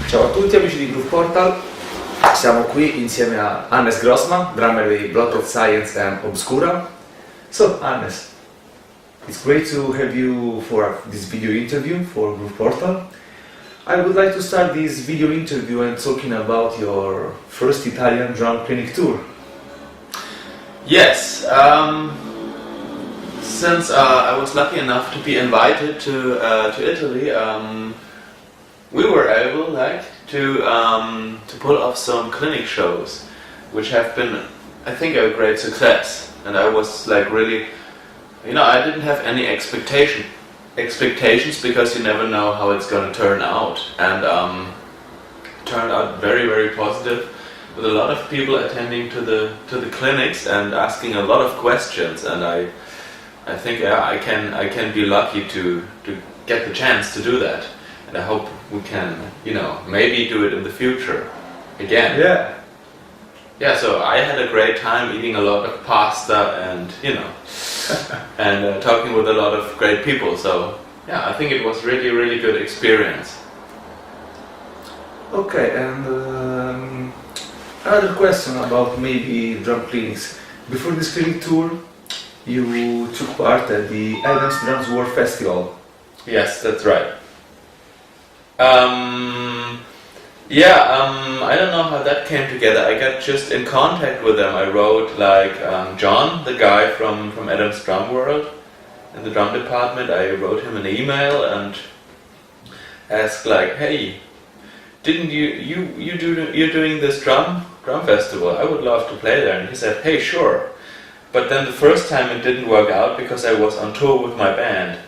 Ciao a tutti amici di Grooveportal, siamo qui insieme a Hannes Grossmann, drummer di Bottled Science and Obscura. So Hannes, it's great to have you for this video interview for Grooveportal. I would like to start this video interview and talking about your first Italian drum clinic tour. Yes, since I was lucky enough to be invited to Italy, we were able to pull off some clinic shows, which have been, I think, a great success. And I was really, I didn't have any expectations because you never know how it's going to turn out. And it turned out very, very positive, with a lot of people attending to the clinics and asking a lot of questions. And I think I can be lucky to get the chance to do that. And I hope we can, maybe do it in the future again. Yeah, so I had a great time eating a lot of pasta and, and talking with a lot of great people. So, yeah, I think it was really, really good experience. Okay, and another question about maybe drum clinics. Before this clinic tour, you took part at the Adams Drums World Festival. Yes, that's right. I don't know how that came together. I got just in contact with them. I wrote John, the guy from Adam's Drum World in the drum department. I wrote him an email and asked hey, didn't you're doing this drum festival? I would love to play there. And he said, hey, sure. But then the first time it didn't work out because I was on tour with my band,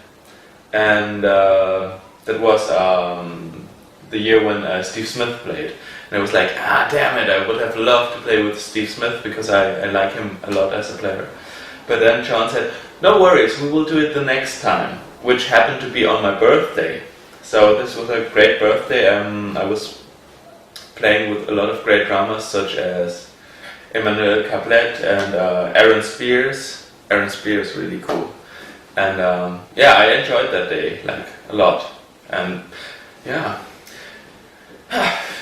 and that was the year when Steve Smith played. And I was like, damn it, I would have loved to play with Steve Smith because I like him a lot as a player. But then John said, no worries, we will do it the next time, which happened to be on my birthday. So this was a great birthday. I was playing with a lot of great drummers such as Emiliano Cantiano and Aaron Spears. Aaron Spears, really cool. And I enjoyed that day a lot. And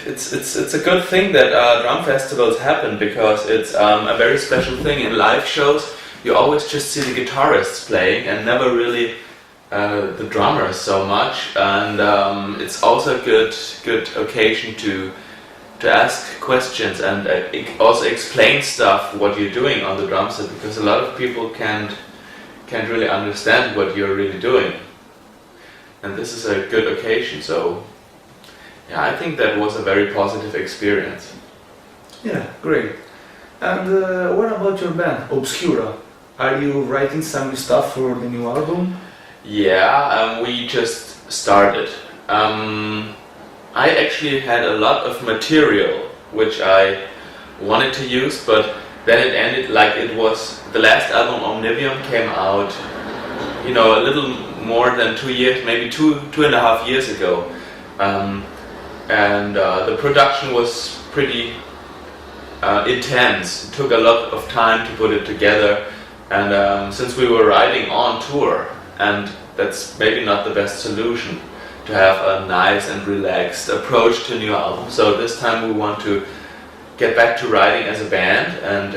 it's a good thing that drum festivals happen, because it's a very special thing. In live shows you always just see the guitarists playing and never really the drummers so much, and it's also a good occasion to ask questions and also explain stuff what you're doing on the drum set, because a lot of people can't really understand what you're really doing, and this is a good occasion. So yeah, I think that was a very positive experience. Yeah, great. And what about your band, Obscura? Are you writing some new stuff for the new album? Yeah, we just started. I actually had a lot of material which I wanted to use, but then it ended it was the last album, Omnivium, came out, a little more than 2 years, maybe two and a half years ago. And the production was pretty intense. It took a lot of time to put it together, and since we were riding on tour, and that's maybe not the best solution to have a nice and relaxed approach to a new album. So this time we want to get back to riding as a band and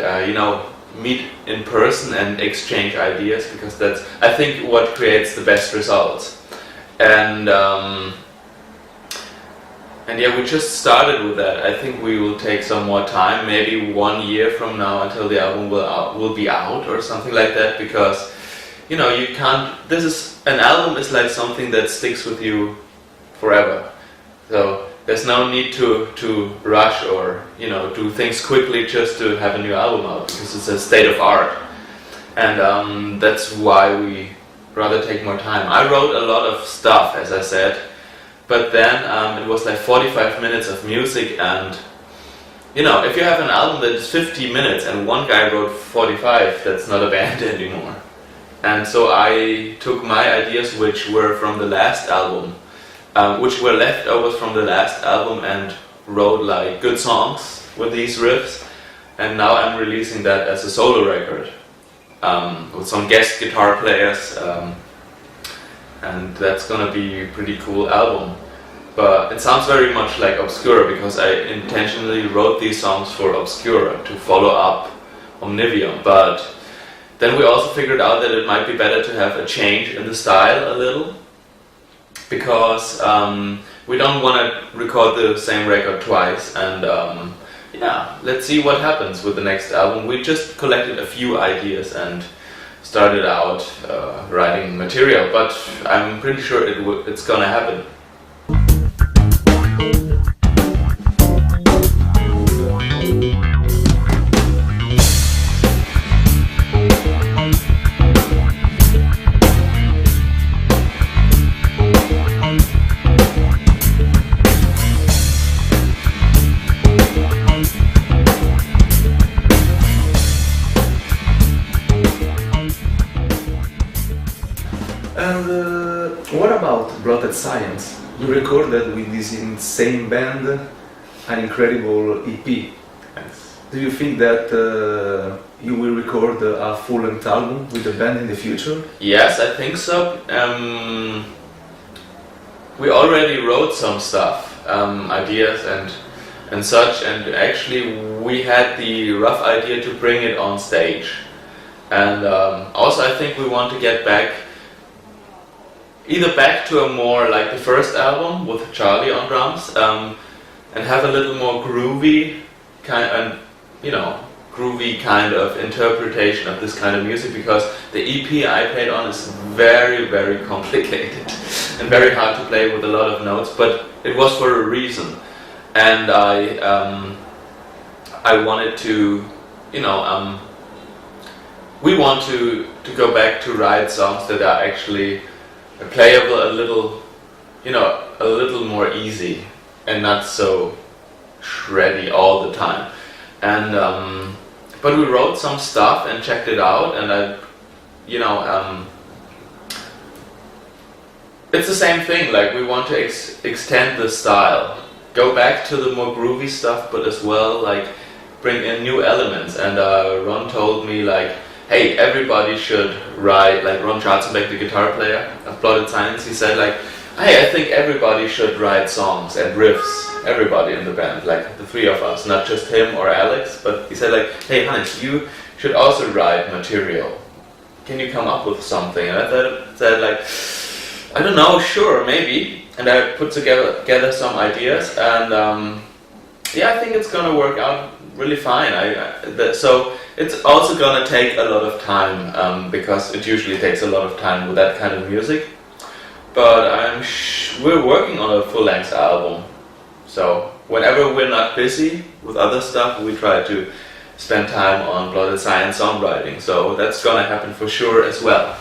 meet in person and exchange ideas, because that's, I think, what creates the best results. And we just started with that. I think we will take some more time, maybe 1 year from now, until the album will be out or something like that, because you can't. An album is like something that sticks with you forever. So there's no need to rush or do things quickly just to have a new album out, because it's a state of art, and that's why we rather take more time. I wrote a lot of stuff, as I said. But then it was 45 minutes of music, and if you have an album that is 50 minutes and one guy wrote 45, that's not a band anymore. And so I took my ideas, which were from the last album, which were leftovers from the last album, and wrote good songs with these riffs, and now I'm releasing that as a solo record with some guest guitar players. And that's gonna be a pretty cool album. but it sounds very much like Obscura because I intentionally wrote these songs for Obscura to follow up Omnivium. But then we also figured out that it might be better to have a change in the style a little, because we don't want to record the same record twice. And yeah, let's see what happens with the next album. We just collected a few ideas and started out writing material, but I'm pretty sure it's gonna happen. And what about Bottled Science? You recorded with this insane band an incredible EP. Yes. Do you think that you will record a full-length album with the band in the future? Yes, I think so. We already wrote some stuff, ideas and such, and actually we had the rough idea to bring it on stage. And also I think we want to get back to a more like the first album with Charlie on drums, and have a little more groovy kind of interpretation of this kind of music, because the EP I played on is very, very complicated and very hard to play with a lot of notes, but it was for a reason. And I wanted to, we want to go back to write songs that are actually playable a little more easy and not so shreddy all the time. And but we wrote some stuff and checked it out, and it's the same thing. Like, we want to extend the style, go back to the more groovy stuff, but as well like bring in new elements. And Ron told me like, hey, everybody should write, like Ron Schatzenbeck, the guitar player of Bottled Science, he said like, hey, I think everybody should write songs and riffs, everybody in the band, like the three of us, not just him or Alex, but he said like, hey Hans, you should also write material. Can you come up with something? And I said like, I don't know, sure, maybe. And I put together some ideas, and yeah, I think it's gonna work out really fine. So it's also gonna take a lot of time, because it usually takes a lot of time with that kind of music. But we're working on a full-length album. So whenever we're not busy with other stuff, we try to spend time on Bottled Science songwriting. So that's gonna happen for sure as well.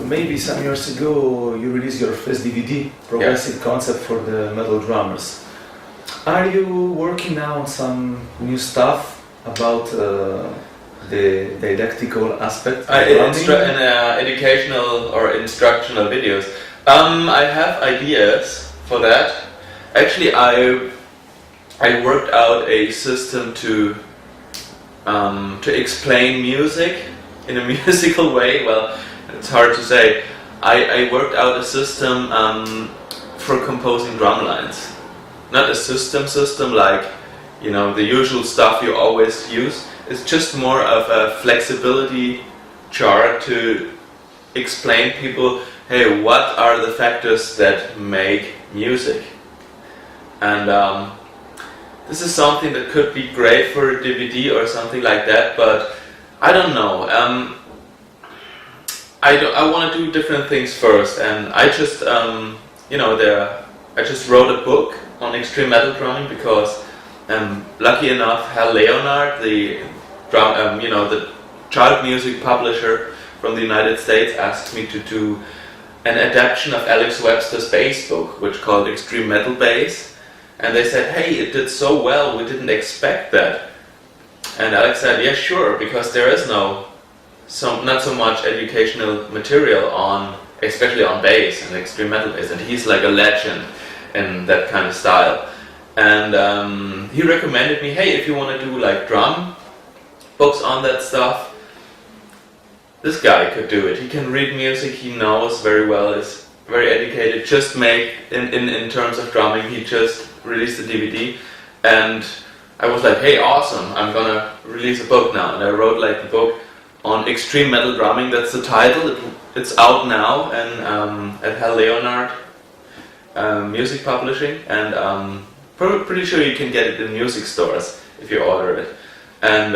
Maybe some years ago you released your first DVD, Progressive Concept for the Metal Drummers. Are you working now on some new stuff about the didactical aspect of educational or instructional videos? I have ideas for that. Actually, I worked out a system to explain music in a musical way. Well, it's hard to say. I worked out a system for composing drum lines. Not a system like, the usual stuff you always use. It's just more of a flexibility chart to explain people, hey, what are the factors that make music? And this is something that could be great for a DVD or something like that, but I don't know. I want to do different things first, and I just, I just wrote a book on extreme metal drumming because, lucky enough, Hal Leonard, the child music publisher from the United States, asked me to do an adaptation of Alex Webster's bass book, which called Extreme Metal Bass, and they said, hey, it did so well, we didn't expect that. And Alex said, yeah, sure, because there is not so much educational material on, especially on bass and extreme metal bass, and he's like a legend in that kind of style. And he recommended me, hey, if you want to do like drum books on that stuff, this guy could do it. He can read music, he knows very well, is very educated, just make, in terms of drumming, he just released the DVD, and I was like, hey, awesome, I'm gonna release a book now. And I wrote like the book on extreme metal drumming, that's the title. It's out now and at Hal Leonard Music Publishing, and pretty sure you can get it in music stores if you order it. And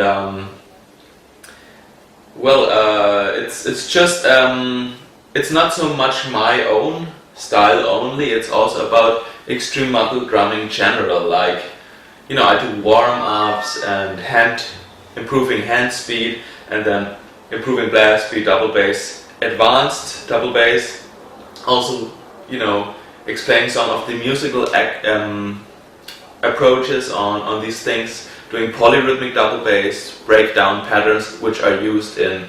it's just it's not so much my own style only, it's also about extreme metal drumming in general. Like, you know, I do warm-ups and improving hand speed, and then improving blast speed, double bass, advanced double bass. Also, you know, explaining some of the musical approaches on these things, doing polyrhythmic double bass, breakdown patterns which are used in,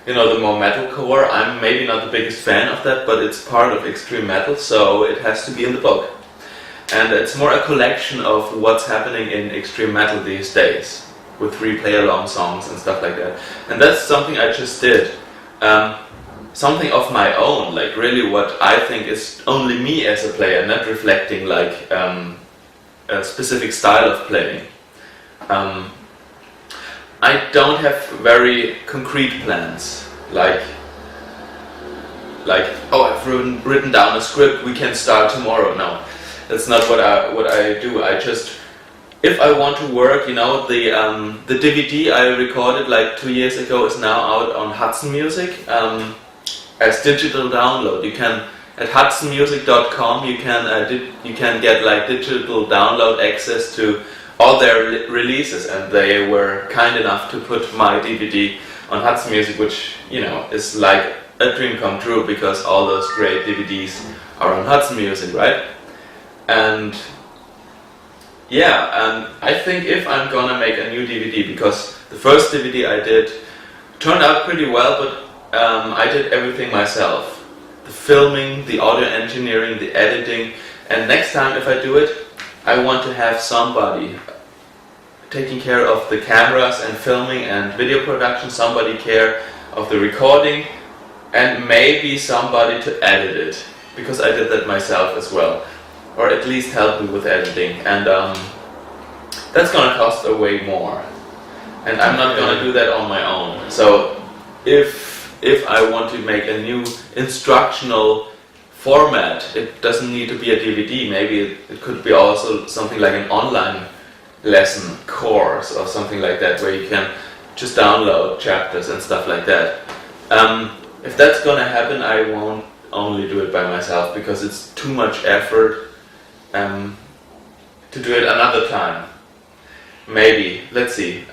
you know, the more metalcore. I'm maybe not the biggest fan of that, but it's part of extreme metal, so it has to be in the book. And it's more a collection of what's happening in extreme metal these days, with 3 play-along songs and stuff like that. And that's something I just did. Something of my own, like really what I think is only me as a player, not reflecting like a specific style of playing. I don't have very concrete plans, like oh, I've written down a script, we can start tomorrow. No, that's not what I do. I just, if I want to work, you know, the DVD I recorded like 2 years ago is now out on Hudson Music as digital download. You can at hudsonmusic.com you can get like digital download access to all their releases, and they were kind enough to put my DVD on Hudson Music, which, you know, is like a dream come true, because all those great DVDs are on Hudson Music, right? And yeah, and I think if I'm gonna make a new DVD, because the first DVD I did turned out pretty well, but I did everything myself. The filming, the audio engineering, the editing, and next time if I do it, I want to have somebody taking care of the cameras and filming and video production, somebody care of the recording, and maybe somebody to edit it, because I did that myself as well, or at least help me with editing, and that's gonna cost a way more, and I'm not gonna do that on my own. So if I want to make a new instructional format, it doesn't need to be a DVD, maybe it could be also something like an online lesson course or something like that, where you can just download chapters and stuff like that. If that's gonna happen, I won't only do it by myself, because it's too much effort to do it another time. Maybe, let's see.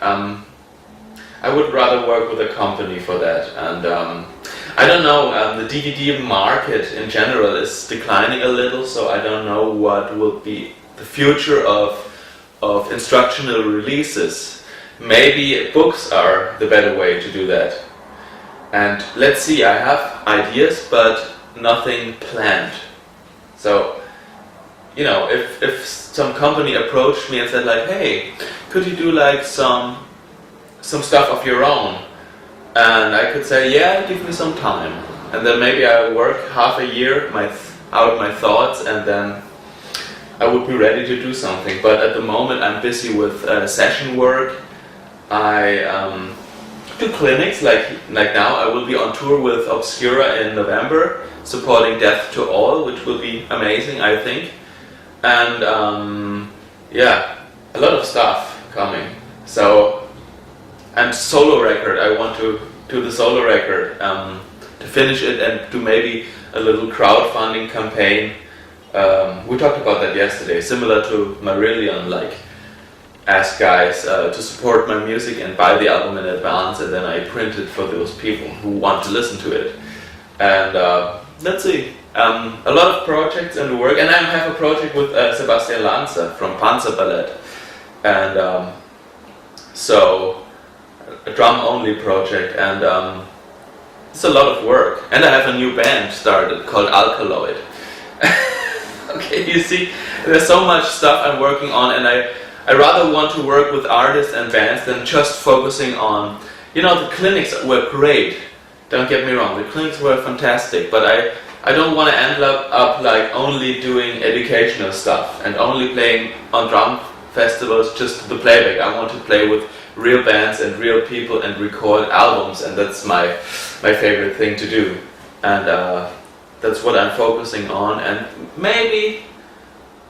I would rather work with a company for that, and I don't know, the DVD market in general is declining a little, so I don't know what will be the future of instructional releases. Maybe books are the better way to do that. And let's see, I have ideas, but nothing planned. So, you know, if some company approached me and said like, hey, could you do like some stuff of your own? And I could say, yeah, give me some time. And then maybe I work half a year out my thoughts, and then I would be ready to do something. But at the moment I'm busy with session work. I do clinics, like now I will be on tour with Obscura in November, supporting Death to All, which will be amazing, I think. And yeah, a lot of stuff coming. So, and solo record, I want to do the solo record, to finish it and do maybe a little crowdfunding campaign. We talked about that yesterday, similar to Marillion, like ask guys to support my music and buy the album in advance, and then I print it for those people who want to listen to it. And let's see. a lot of projects in the work, and I have a project with Sebastian Lanser from Panzer Ballet, and so a drum-only project, and it's a lot of work. And I have a new band started called Alkaloid. Okay, you see, there's so much stuff I'm working on, and I rather want to work with artists and bands than just focusing on, you know, the clinics were great, don't get me wrong, the clinics were fantastic, but I don't want to end up like only doing educational stuff and only playing on drum festivals just the playback. I want to play with real bands and real people and record albums, and that's my favorite thing to do, and that's what I'm focusing on. And maybe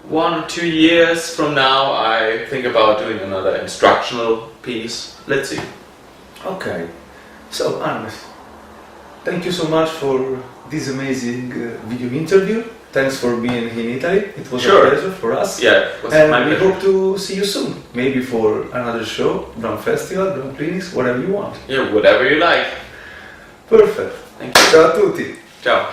1 or 2 years from now I think about doing another instructional piece. Let's see. Okay, so Hannes, thank you so much for this amazing video interview. Thanks for being in Italy. It was a pleasure for us. Yeah, it was and my we pleasure. hope to see you soon. Maybe for another show, drum festival, drum clinics, whatever you want. Yeah, whatever you like. Perfect. Thank you. Ciao a tutti. Ciao.